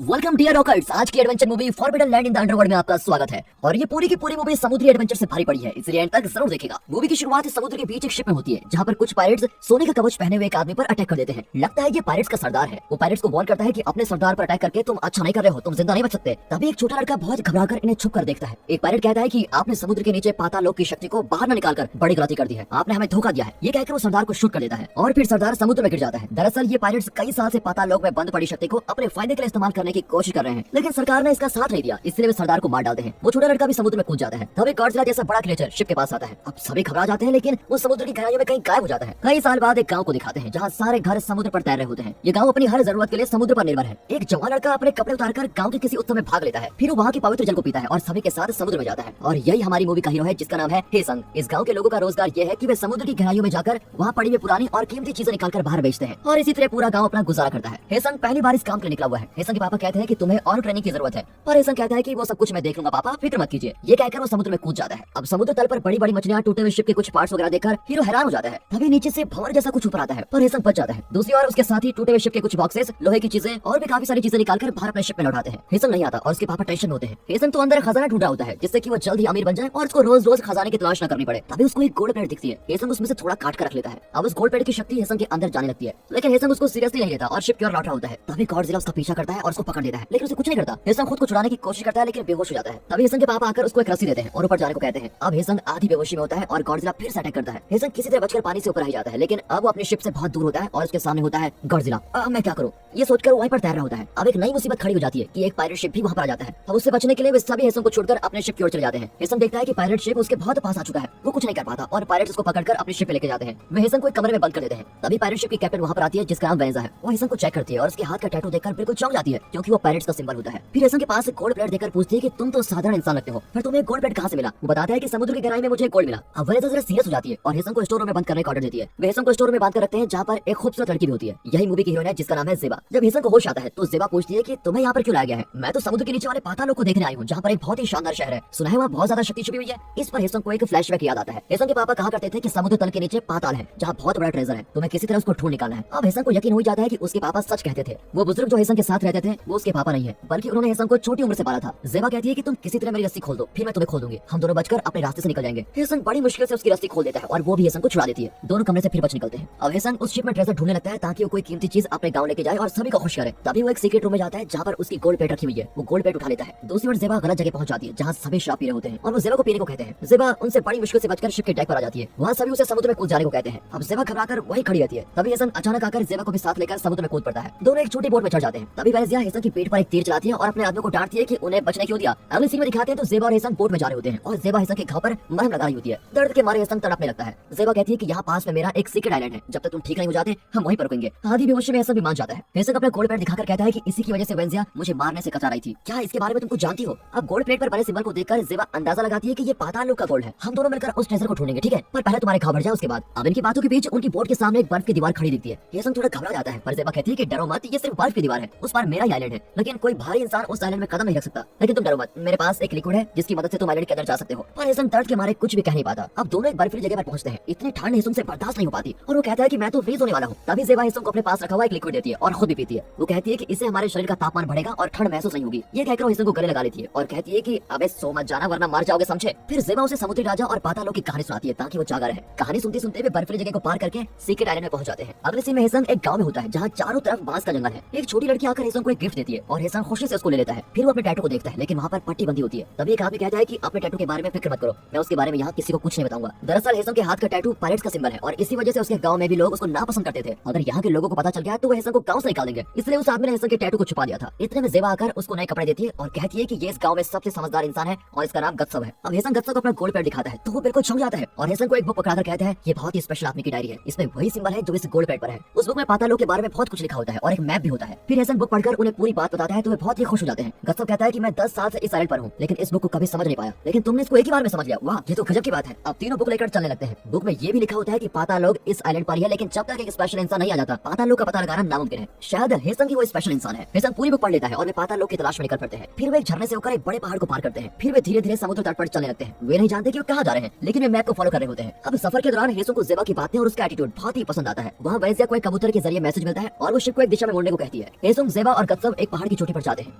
Welcome dear rockers, आज की adventure movie forbidden land in the underworld में आपका स्वागत है। और ये पूरी की पूरी मूवी समुद्री एडवेंचर से भरी पड़ी है, इसलिए एंड तक जरूर देखिएगा। मूवी की शुरुआत समुद्र के बीच एक शिप में होती है, जहाँ पर कुछ पायरेट्स सोने का कवच पहने हुए एक आदमी पर अटैक कर देते हैं। लगता है ये पायरेट्स का सरदार है। वो पायरेट्स को वार्न करता है कि अपने सरदार पर अटैक करके तुम अच्छा नहीं कर रहे हो, तुम जिंदा नहीं बच सकते। तभी एक छोटा लड़का बहुत घबराकर इन्हें छुप कर देखता है। एक पायरेट कहता है कि आपने समुद्र के नीचे पाताल लोक की शक्ति को बाहर न निकालकर बड़ी गलती कर दी है, आपने हमें धोखा दिया है। ये कहकर वो सरदार को शूट कर देता है और फिर सरदार समुद्र में गिर जाता है। दरअसल ये पायरेट्स कई साल से पाताल लोक में बंद पड़ी शक्ति को अपने फायदे के लिए इस्तेमाल करने की कोशिश कर रहे हैं, लेकिन सरकार ने इसका साथ नहीं दिया, इसलिए वे सरदार को मार डालते हैं। वो छोटा लड़का भी समुद्र में कूद जाता है। तभी गॉडजिला जैसा बड़ा क्रिएचर शिप के पास आता है। अब सभी घबरा जाते हैं, लेकिन वो समुद्र की गहराइयों में कहीं गायब हो जाता है। कई साल बाद एक गांव को दिखाते हैं, जहां सारे घर समुद्र पर तैर रहे होते हैं। ये गांव अपनी हर जरूरत के लिए समुद्र पर निर्भर है। एक जवान लड़का अपने कपड़े उतारकर गांव के किसी उत्सव में भाग लेता है, फिर वो वहाँ की पवित्र जल को पीता है और सभी के साथ समुद्र में जाता है। और यही हमारी मूवी का हीरो है, जिसका नाम है हेसंग। इस गाँव के लोगों का रोजगार ये है कि वे समुद्र की गहराइयों में जाकर वहाँ पड़ी हुई पुरानी और कीमती चीजें निकालकर बाहर बेचते हैं, और इसी तरह पूरा गाँव अपना गुजारा करता है। हेसंग पहली बार इस काम के लिए निकला हुआ है। हेसंग के पापा कहते हैं कि तुम्हें और ट्रेनिंग की जरूरत है, पर हेसंग कहता है कि वो सब कुछ मैं देख लूंगा पापा, फिक्र मत कीजिए। ये कहकर वो समुद्र में कूद जाता है। अब समुद्र तल पर बड़ी बड़ी मछलियां, टूटे हुए शिप के कुछ पार्ट्स वगैरह देखकर हीरो हैरान हो जाता है। तभी नीचे से भंवर जैसा कुछ ऊपर आता है, पर हेसंग बच जाता है। दूसरी ओर उसके साथ ही टूटे हुए शिप के कुछ बॉक्सेस, लोहे की चीजें और भी काफी सारी चीजें निकालकर बाहर अपने शिप में लौटाते हैं। हेसंग नहीं आता और उसके पापा टेंशन होते हैं। हेसंग तो अंदर खजाना ढूंढ रहा होता है, जिससे कि वो जल्द ही अमीर बन जाए और उसको रोज रोज खजाने की तलाश न करनी पड़े। तभी उसको एक गोल्ड प्लेट दिखती है। हेसंग उसमें से थोड़ा काट कर रख लेता है। अब उस गोल्ड प्लेट की शक्ति हेसंग के अंदर जाने लगती है, लेकिन हेसंग उसको सीरियसली नहीं लेता और शिप की ओर लौट रहा होता है। तभी गॉडजिला उसका पीछा करता है और उसको पकड़ लेता है, लेकिन उसे कुछ नहीं करता। हेसंग खुद को छुड़ाने की कोशिश करता है, लेकिन बेहोश हो जाता है। तभी हेसंग के पापा आकर उसको एक रस्सी देते हैं और ऊपर जाने को कहते हैं। अब हेसंग आधी बेहोशी में होता है और गॉडजिला फिर से अटैक करता है। हेसंग किसी तरह बचकर पानी से ऊपर आ जाता है, लेकिन अब वो अपनी शिप से बहुत दूर होता है और उसके सामने होता है गॉडजिला। अब मैं क्या करूं, ये सोचकर वो वहीं पर तैर रहा होता है। अब एक नई मुसीबत खड़ी हो जाती है कि एक पायरेट शिप भी वहां पर आ जाता है। अब उससे बचने के लिए वे सभी हेसंग को छोड़कर अपने शिप की ओर चले जाते हैं। हेसंग देखता है कि पायरेट शिप उसके बहुत पास आ चुका है, वो कुछ नहीं कर पाता और पायरेट्स उसको पकड़कर अपनी शिप पे लेके जाते हैं। वे हेसंग को एक कमरे में बंद कर देते हैं। तभी पायरेट शिप की कैप्टन वहां पर आती है, जिसका नाम वेंजा है। वो हेसंग को चेक करती है और उसके हाथ का टैटू देखकर बिल्कुल चौंक जाती है, क्योंकि वो पायरेट्स का सिंबल होता है। फिर हेसंग के पास एक गोल्ड प्लेट देकर पूछती है कि तुम तो साधारण इंसान लगते हो, फिर तुम्हें गोल्ड प्लेट कहां से मिला? वो बताता है कि समुद्र की गहराई में मुझे गोल्ड मिला। अब वेंजा जरा सीरियस हो जाती है और हेसंग को स्टोर रूम में बंद करने का ऑर्डर देती है। वे हेसंग को स्टोर में बंद कर रखते हैं, जहां पर एक खूबसूरत लड़की भी होती है। यही मूवी की हीरोइन है, जिसका नाम है ज़ेबा। जब हेसंग को होश आता है तो ज़ेबा पूछती है कि तुम्हें यहाँ पर क्यों लाया गया है? मैं तो समुद्र के नीचे वाले पाताल लोक को देखने आई हूँ, जहाँ पर एक बहुत ही शानदार शहर है। सुना है वहाँ बहुत ज्यादा शक्ति छुपी हुई है। इस पर हेसंग को एक फ्लैशबैक याद आता है। हेसंग के पापा कहा करते थे कि समुद्र तल के नीचे पाताल है, जहाँ बहुत बड़ा ट्रेजर है, तुम्हें किसी तरह उसको ढूंढ निकालना है। अब हेसंग को यकीन हो जाता है कि उसके पापा सच कहते थे। वो बुजुर्ग जो हेसंग के साथ रहते थे वो उसके पापा नहीं है, बल्कि उन्होंने हेसंग को छोटी उम्र से पाला था। ज़ेबा कहती है कि तुम किसी तरह मेरी रस्सी खोल दो, फिर मैं तुम्हें खोल दूंगी, हम दोनों बचकर अपने रास्ते से निकल जाएंगे। हेसंग बड़ी मुश्किल से उसकी रस्सी खोल देता है और वो भी हेसंग को छुड़ा देती है। दोनों कमरे से फिर बच निकलते हैं। अब हेसंग उस शिप में ट्रेजर ढूंढने लगता है, ताकि वो कोई कीमती चीज अपने गांव लेके जाए और सभी को खुश करे। तभी वो एक सीक्रेट रूम में जाता है, जहाँ पर उसकी गोल्ड प्लेट रखी हुई है। वो गोल्ड प्लेट उठा लेता है। दूसरी ओर ज़ेबा गलत जगह पहुंच जाती है, जहाँ सभी शराब पी रहे होते हैं और वो ज़ेबा को पीने को कहते हैं। ज़ेबा उनसे बड़ी मुश्किल से बचकर शिप के डेक पर आ जाती है। वहाँ सभी उसे समुद्र में कूद जाने को कहते हैं। अब ज़ेबा घबराकर वहीं खड़ी रहती है। तभी हेसंग अचानक आकर ज़ेबा को भी साथ लेकर समुद्र में कूद पड़ता है। दोनों एक छोटी बोट में चढ़ जाते हैं। तभी वेंजिया हेसंग की पीठ पर एक तीर चलाती है और अपने आदमियों को डांटती है कि उन्हें बचने क्यों दिया। अगली सीन में दिखाते हैं तो ज़ेबा और हेसंग बोट में जा रहे होते हैं और ज़ेबा हेसंग के घाव पर मरहम लगा रही होती है। दर्द के मारे हेसंग तड़पने लगता है। ज़ेबा कहती है कि यहाँ पास में मेरा एक सीक्रेट आइलैंड है, जब तक तुम ठीक नहीं हो जाते हम वहीं पर रुकेंगे। आधी बेहोशी में हेसंग भी मान जाता है। हेसंग अपने गोल्ड प्लेट दिखाकर कहता है कि इसी की वजह से वेंजिया मुझे मारने से कतरा रही थी। क्या इसके बारे में तुम कुछ जानती हो? अब गोल्ड प्लेट पर बने सिंबल को देखकर ज़ेबा अंदाजा लगाती है कि ये पाताल लोक का गोल्ड है। हम दोनों मिलकर उस ट्रेजर को ढूंढेंगे, ठीक है? पर पहले तुम्हारे घाव बढ़ जाए उसके बाद। अब इनकी बातों के बीच उनकी बोट के सामने एक बर्फ की दीवार खड़ी दिखती है। हेसंग थोड़ा घबरा जाता है, पर ज़ेबा कहती है कि डरो मत, ये सिर्फ बर्फ की दीवार है, उस पर मेरा ही आइलैंड है। लेकिन कोई भारी इंसान उस आइलैंड में कदम नहीं रख सकता। लेकिन तुम डरो मत, मेरे पास एक लिक्विड है जिसकी मदद से तुम आइलैंड के अंदर जा सकते हो। पर हेसंग दर्द के मारे कुछ भी कह नहीं पाता। अब दोनों एक बर्फीली जगह पर पहुंचते हैं। इतनी ठंड हेसंग से बर्दाश्त नहीं हो पाती और वो कहता है कि मैं तो फ्रीज होने वाला हूँ। तभी ज़ेबा हेसंग को अपने पास रखा हुआ एक लिक्विड देती है और खुद भी पीती है। वो कहती है कि इससे हमारे शरीर का तापमान बढ़ेगा और ठंड महसूस नहीं होगी। ये कहकर हेसंग को गले लगा लेती है और कहती है कि अबे सो मत जाना वरना मर जाओगे, समझे? फिर ज़ेबा उसे समुद्री राजा और पाताल लोक की कहानी सुनाती है, ताकि वो जागा रहे। कहानी सुनते सुनते वे बर्फीली जगह को पार करके सीक्रेट आइलैंड में पहुंच जाते हैं। अगले सीन में हेसंग एक गांव में होता है, जहां चारों तरफ बांस का जंगल है। एक छोटी लड़की आकर हेसंग को एक गिफ्ट देती है और हेसंग खुशी से उसको ले लेता है। फिर वो अपने टैटू को देखता है, लेकिन वहाँ पर पट्टी बंधी होती है। तभी एक आदमी कहता है कि अपने टैटू के बारे में फिक्र मत करो, मैं उसके बारे में यहाँ किसी को कुछ नहीं बताऊंगा। दरअसल हेसंग के हाथ का टैटू पायरेट्स का सिंबल है और इसी वजह से उसके गांव में भी लोग उसको नापसंद करते थे। अगर यहाँ के लोगों को पता चल गया तो वो हेसंग को गांव से निकाल देंगे, इसलिए उस आदमी ने हेसंग के टैटू को छुपा दिया था। इतने में ज़ेबा आकर उसको नए कपड़े देती है और कहती है कि ये इस गांव में सबसे समझदार इंसान है और इसका नाम गत्सव है। अब हेसंग गत्सव को अपना गोल्ड प्लेट दिखाता है तो वो बिल्कुल चौंक जाता है और हेसंग को एक बुक पकड़ाकर कहता है ये बहुत ही स्पेशल आदमी की डायरी है, इसमें वही सिंबल है जो इस गोल्ड प्लेट पर है। उस बुक में पाताल लोक के बारे में बहुत कुछ लिखा होता है और एक मैप भी होता है। फिर हेसंग बुक पढ़कर उन्हें पूरी बात बताता है तो वे बहुत ही खुश हो जाते हैं। गत्सब कहता है कि मैं 10 साल से इस आइलैंड पर हूँ लेकिन इस बुक को कभी समझ नहीं पाया, लेकिन तुमने इसको एक ही बार में समझ लिया। वाह, ये तो गजब की बात है। अब तीनों बुक लेकर चलने लगते हैं। बुक में ये भी लिखा होता है कि पाताल लोक इस आइलैंड पर ही है, लेकिन जब तक एक स्पेशल इंसान नहीं आ जाता पाताल लोक का पता लगाना नामुमकिन है। शायद हेसंग ही वो स्पेशल इंसान है। हेसंग पूरी बुक पढ़ लेता है और वे पाताल लोक की तलाश में निकल पड़ते हैं। फिर वे एक झरने से होकर एक बड़े पहाड़ को पार करते हैं। फिर वे धीरे धीरे समुद्र तट पर चलने लगते हैं। वे नहीं जानते कि वो कहाँ जा रहे हैं, लेकिन वे मैप को फॉलो कर रहे होते हैं। अब सफर के दौरान हेसंग को ज़ेबा की बातें और उसका एटीट्यूड बहुत ही पसंद आता है। वहाँ वैज़िया को एक कबूतर के जरिए मैसेज मिलता है और वो शिप को एक दिशा में मोड़ने को कहती है। हेसंग, ज़ेबा और गत्सब एक पहाड़ की चोटी पर जाते हैं।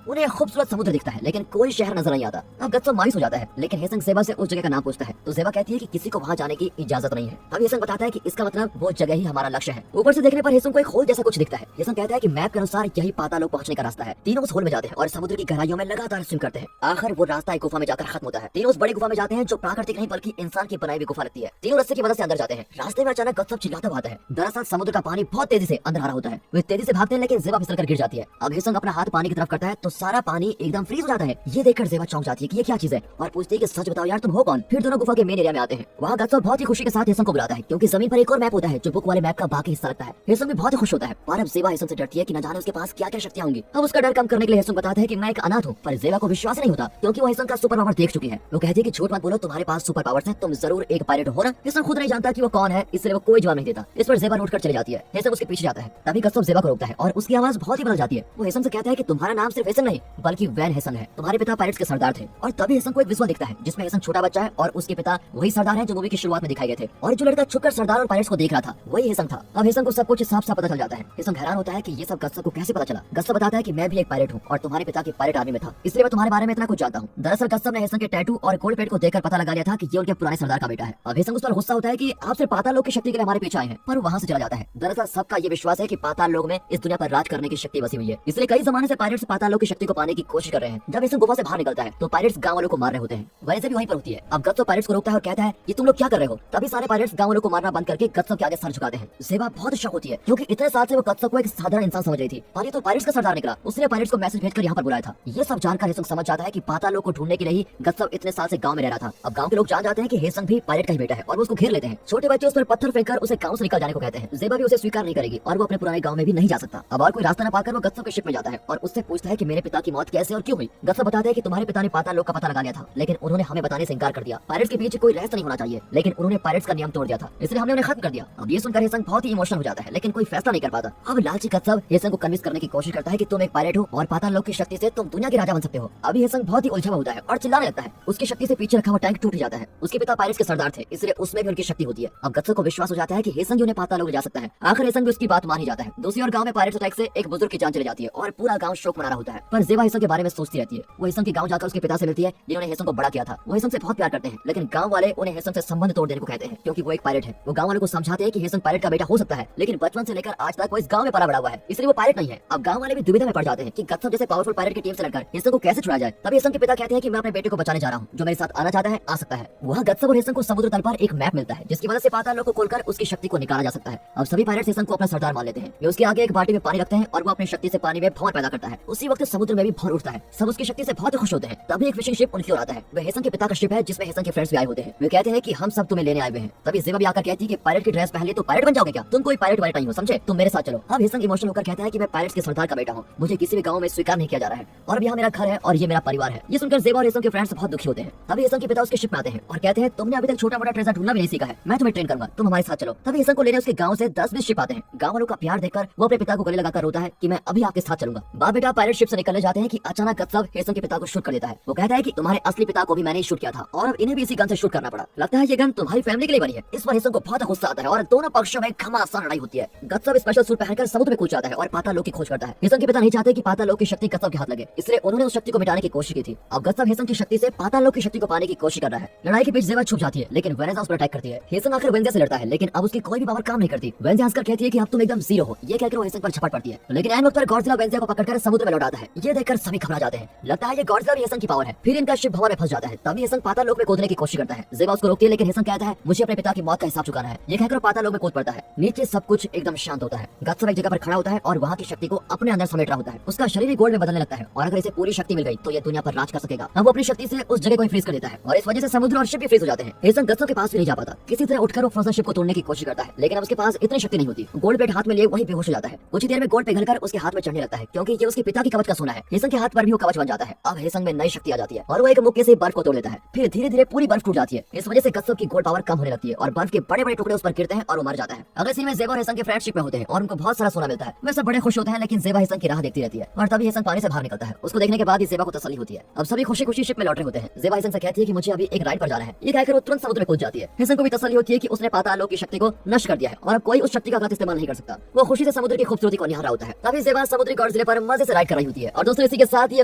उन्हें एक खूबसूरत समुद्र दिखता है लेकिन कोई शहर नजर नहीं आता। अब गत्सब मायूस हो जाता है, लेकिन हेसंग ज़ेबा से उस जगह का नाम पूछता है तो ज़ेबा कहती है कि किसी को वहाँ जाने की इजाजत नहीं है। अब हेसंग बताता है कि इसका मतलब वो जगह ही हमारा लक्ष्य है। ऊपर से देखने पर हेसंग को एक होल जैसा कुछ दिखता है। हेसंग कहता है कि मैप के अनुसार यही पाताल लोक पहुंचने का रास्ता है। तीनों उस होल में जाते हैं और समुद्र की गहराइयों में लगातार स्विम करते हैं। आखिर वो रास्ता एक गुफा में जाकर खत्म होता है। तीनों उस बड़ी गुफा में जाते हैं जो प्राकृतिक नहीं बल्कि इंसान की बनाई हुई गुफा लगती है। तीनों रस्से की मदद से अंदर जाते हैं। रास्ते में अचानक गत्सब चिल्लाता हुआ आता है। दरअसल समुद्र का पानी बहुत तेजी से अंदर आ रहा होता है। वे तेजी से भागते हैं लेकिन ज़ेबा फिसल कर गिर जाती है। अब हेसंग अपना हाथ पानी की तरफ करता है तो सारा पानी एकदम फ्रीज हो जाता है। ये देखकर ज़ेबा चौंक जाती है कि ये क्या चीज है और पूछती है कि सच बताओ यार, तुम हो कौन। फिर दोनों गुफा के मेन एरिया में आते हैं। वहाँ गत्सब बहुत ही खुशी के साथ हेसंग को बुलाता है क्योंकि जमीन पर एक और मैप होता है जो बुक वाले मैप का बाकी हिस्सा लगता है। हेसंग भी बहुत ही खुश होता है और अब ज़ेबा हेसंग से डरती है कि न जाने उसके पास क्या क्या शक्तियां होंगी। अब उसका डर कम करने के लिए हेसंग बताता है कि मैं एक अनाथ हूँ, पर ज़ेबा को विश्वास नहीं होता क्योंकि वो हेसंग का सुपर पावर देख चुकी है। वो कहती है कि झूठ मत बोलो, तुम्हारे पास सुपर पावर्स हैं, तुम जरूर एक पायलट हो ना। हेसंग खुद नहीं जानता कि वो कौन है, इसलिए वो कोई जवाब नहीं देता। इस पर ज़ेबा लौट कर चली जाती है। हेसंग उसके पीछे जाता है। तभी गत्सब ज़ेबा को रोकता है और उसकी आवाज बहुत ही बदल जाती है। वो हेसंग से कहता है कि तुम्हारा नाम सिर्फ हेसंग नहीं बल्कि वैन हेसंग है, तुम्हारे पिता पायरेट्स के सरदार थे। और तभी हेसंग को एक विजुअल दिखता है जिसमें हेसंग छोटा बच्चा है और उसके पिता वही सरदार है जो मूवी की शुरुआत में दिखाए गए थे। और जो लड़का छुपकर सरदार और पायरेट्स को देख रहा था वही हेसंग था। अब हेसंग को सब कुछ साफ साफ पता चल जाता है। हेसंग हैरान होता है कि ये सब गत्सब को कैसे पता चला। गत्सब बताता है कि मैं भी एक पायलट हूँ और तुम्हारे पिता की पायलट आर्मी में था, इसलिए मैं तुम्हारे बारे में इतना कुछ जानता हूँ। दरअसल गत्सब ने हेसंग के टैटू और गोल्ड प्लेट को देखकर पता लगा लिया था कि ये उनके पुराने सरदार का बेटा है। अब हेसंग उस पर गुस्सा होता है कि आप सिर्फ पाताल लोक की शक्ति के लिए हमारे पीछे आए हैं, पर वहाँ से चला जाता है। दरअसल सबका ये विश्वास है कि पाताल लोक में इस दुनिया पर राज करने की शक्ति बसी हुई है, इसलिए कई जमाने से पायरेट्स पाताल लोक की शक्ति को पाने की कोशिश कर रहे हैं। जब हेसंग गुफा से बाहर निकलता है तो पायरेट्स गांव वालों को मार रहे होते हैं। वैसे भी वहीं पर होती है। अब गत्सब पायरेट्स को रोकता है और कहता है ये तुम लोग क्या कर रहे हो। तभी सारे पायरेट्स गांव वालों को मारना बंद करके गत्सब के आगे सर झुकाते हैं। ज़ेबा बहुत शौक होती है क्योंकि इतने साल से वो गत्सब को एक साधारण इंसान समझ रही थी और ये तो पायरेट्स का सरदार निकला। उसने पायरेट्स को मैसेज भेजकर यहाँ पर बुलाया था। ये सब जानकर हेसंग समझ जाता है कि पाताल लोक को ढूंढने के लिए ही गत्सब इतने साल से गांव में रह रहा था। अब गांव के लोग जान जाते हैं कि हेसंग भी पायरेट का ही बेटा है और वो उसको घेर लेते हैं। छोटे बच्चे उस पर पत्थर फेंककर उसे गांव से निकल जाने को कहते हैं। ज़ेबा भी उसे स्वीकार नहीं करेगी और वो अपने पुराने गांव में भी नहीं जा सकता। अब और कोई रास्ता न पाकर वो गत्सब के शिप में जाता है और उससे पूछता है कि मेरे पिता की मौत कैसे और क्यों हुई। गत्सब बताता है कि तुम्हारे पिता ने पाताल लोक का पता लगा लिया था लेकिन उन्होंने हमें बताने से इनकार कर दिया। पायरेट्स के पीछे कोई रहस्य नहीं होना चाहिए लेकिन उन्होंने पायरेट्स का नियम तोड़ दिया था, इसलिए हमने उन्हें खत्म कर दिया। अब ये सुनकर हेसंग बहुत ही इमोशनल हो जाता है लेकिन कोई फैसला नहीं कर पाता। अब लालची गत्सब हेसंग को कन्विंस करने की कोशिश करता है कि तुम एक पायलट हो और पाताल लोक की शक्ति से तुम दुनिया के राजा बन सकते हो। अभी हेसंग बहुत ही उलझा हुआ होता है और चिल्लाने लगता है। उसकी शक्ति से पीछे रखा हुआ टैंक टूट जाता है। उसके पिता पायरेट्स के सरदार थे इसलिए उसमें भी उनकी शक्ति होती है। अब गत्सब को विश्वास हो जाता है कि हेसंग उन्हें पाताल लोक ले जा सकता है। आखिर हेसंग भी उसकी बात मान ही जाता है। दूसरी ओर गांव में पायरेट्स अटैक से एक बुजुर्ग की जान चली जाती है और पूरा गांव शोक मना रहा होता है। पर ज़ेबा हेसंग के बारे में सोचती रहती है। वो हेसंग के गांव जाकर उसके पिता से मिलती है जिन्होंने हेसंग को बड़ा किया था। वो हेसंग से बहुत प्यार करते हैं लेकिन गांव वाले उन्हें हेसंग से संबंध तोड़ देने को कहते हैं क्योंकि वो एक पायलट है। वो गांव वालों को समझाते हैं कि हेसंग पायलट का बेटा हो सकता है लेकिन बचपन से लेकर आज तक वो इस गांव में पला बड़ा हुआ है, इसलिए वो पायलट नहीं है। अब गांव वाले भी दुविधा में पड़ जाते हैं कि गत्सब जैसे पावरफुल पायलट की टीम से लड़कर हेसंग को कैसे छुड़ाया जाए। तभी हेसंग के पिता कहते हैं कि मैं अपने बेटे को बचाने जा रहा हूँ, जो मेरे साथ आना चाहता है आ सकता है। वहाँ गत्सब और हेसंग को समुद्र तल पर एक मैप मिलता है जिसकी वजह से पाताल लोक को खोलकर उसकी शक्ति को निकाला जा सकता है। अब सभी पायलट हेसंग को अपना सरदार मान लेते हैं। वे उसके आगे एक बाल्टी में पानी रखते हैं और वो अपनी शक्ति से पानी में भंवर पैदा करता है। उसी वक्त समुद्र में भी भंवर उठता है। सब उसकी शक्ति से बहुत खुश होते हैं। तभी एक फिशिंग शिप उनकी ओर आता है। वह हेसंग के पिता का शिप है जिसमें हेसंग के फ्रेंड्स भी आए होते हैं। वे कहते हैं कि हम सब तुम्हें लेने आए हुए हैं। तभी ज़ेबा भी आकर कहती है कि पायलट की ड्रेस पहन ली तो पायलट बन जाओगे क्या, तुम कोई पायलट वायलट नहीं हो समझे, तुम मेरे साथ चलो। अब हेसंग इमोशनल होकर कहता है कि मैं पायलट्स के सरदार का बेटा हूँ, मुझे किसी भी गांव में स्वीकार नहीं किया जा रहा है और अब यहाँ मेरा घर है और ये मेरा परिवार है। ये सुनकर ज़ेबा और हेसंग के फ्रेंड्स बहुत दुखी होते हैं। तभी हेसंग के पिता उसके शिप में आते हैं और कहते हैं तुमने अभी तक छोटा मोटा ट्रेजर ढूंढना भी नहीं सीखा है, मैं तुम्हें ट्रेन करूंगा, तुम हमारे साथ चलो। तभी हेसंग को लेने उसके गांव से 10-20 शिप आते हैं। गांव वालों का प्यार देखकर वो अपने पिता को गले लगाकर रोता है कि मैं अभी आपके साथ चलूंगा। बाप बेटा पायलट शिप से निकलने जाते हैं कि अचानक गत्सब हेसंग के पिता को शूट कर देता है। वो कहता है कि तुम्हारे असली पिता को भी मैंने शूट किया था और अब इन्हें भी इसी गन से शूट करना पड़ा, लगता है ये गन तुम्हारी फैमिली के लिए बनी है। इस पर हेसंग को बहुत गुस्सा आता है और दोनों पक्षों में घमासान लड़ाई होती है। गत्सब स्पेशल सूट पहनकर समुद्र में कूद जाता है और पाताल लोक की खोज करता है। हेसंग के पिता नहीं चाहते कि पाताल लोक की शक्ति गत्सब के हाथ लगे, इसलिए उन्होंने उस शक्ति को मिटाने की कोशिश की थी। अब गत्सब हेसंग की शक्ति से पाताल लोक की शक्ति को पाने की कोशिश कर रहा है। लड़ाई के बीच ज़ेबा छुप जाती है लेकिन वेनेजा उस पर अटैक करती है। हेसंग आखिर वेनेजा से लड़ता है लेकिन अब उसकी कोई भी पावर काम नहीं करती। वेनेजा हंसकर कहती है कि अब तुम एकदम जीरो हो, ये कहकर वो हेसंग पर झपट पड़ती है लेकिन ऐन वक्त पर गॉडजिला वेनेजा को पकड़कर समुद्र में लौटाता है। ये देखकर सभी घबरा जाते हैं, लगता है ये गॉडजिला भी हेसंग की पावर है। फिर इनका शिप भंवर में फंस जाता है। तभी हेसंग पाताल लोक में कूदने की कोशिश करता है। ज़ेबा उसको रोकती है लेकिन हेसंग कहता है मुझे अपने पिता की मौत का हिसाब चुकाना है। ये कहकर पाताल लोक में कूद पड़ता है। नीचे सब कुछ एकदम शांत होता है। गत्सब एक जगह पर खड़ा होता है और वहाँ की शक्ति को अपने अंदर समेट रहा होता है। उसका शरीर भी गोल्ड में बदलने लगता है और अगर इसे पूरी शक्ति मिल गई तो ये दुनिया पर राज कर सकेगा। अब वो अपनी शक्ति से उस जगह को फ्रीज कर देता है और इस वजह से समुद्र और शिप भी फ्रीज हो जाते हैं। हेसंग गत्सब के पास भी नहीं जा पाता। किसी तरह उठकर वो फ्रोजन शिप को तोड़ने की कोशिश करता है लेकिन अब उसके पास इतनी शक्ति नहीं होती। गोल्ड प्लेट हाथ में लिए वही बेहोश हो जाता है। कुछ ही देर में गोल्ड पिघलकर उसके हाथ में चढ़ने लगता है क्योंकि ये उसकी उसके पिता की कवच का सोना है। हेसंग के हाथ पर भी वो कवच बन जाता है। अब हेसंग में नई शक्ति आ जाती है और वो एक मुक्के से बर्फ को तोड़ लेता है। फिर धीरे धीरे पूरी बर्फ टूट जाती है। इस वजह से कच्छप की गोल्ड पावर कम होने लगती है और बर्फ के बड़े बड़े टुकड़े उस पर गिरते हैं और वो मर जाता है। अगले सीन में ज़ेबा और हेसंग के फ्रेंडशिप में होते हैं और उनको बहुत सारा सोना मिलता है। वे सब बड़े खुश होते हैं, लेकिन ज़ेबा हेसंग की राह देखती रहती है और तभी हेसंग पानी से बाहर निकलता है। उसको देखने के बाद ही ज़ेबा को तसल्ली होती है। अब सभी खुशी खुशी शिप में लौट रहे होते हैं। ज़ेबा हेसंग से कहती है कि मुझे अभी एक राइड पर जाना है। ये कहकर वो तुरंत समुद्र में कूद जाती है। हेसंग को भी तसल्ली होती है कि उसने पाताल लोक की शक्ति को नष्ट कर दिया है और अब कोई उस शक्ति का गलत इस्तेमाल नहीं कर सकता। वो खुशी से समुद्र की खूबसूरती को निहारा होता है। तभी ज़ेबा समुद्री गॉडज़िला पर मजे से राइड कर रही होती है। और दोस्तों, इसी के साथ ये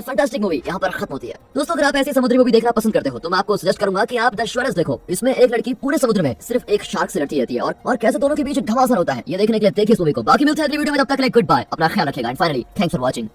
फैंटास्टिक मूवी यहाँ पर खत्म होती है। दोस्तों, अगर आप ऐसी समुद्री मूवी देखना पसंद करते हो तो मैं आपको सजेस्ट करूंगा कि आप द श्योरेस्ट देखो। इसमें एक लड़की पूरे समुद्र में सिर्फ एक शार्क से लड़ती रहती है और कैसे दोनों के बीच घमासान होता है। ये देखने के लिए देखिए इस मूवी को। बाकी मिलते हैं अगली वीडियो में, तब तक के लिए गुड बाय, अपना ख्याल रखिएगा and finally thanks for watching.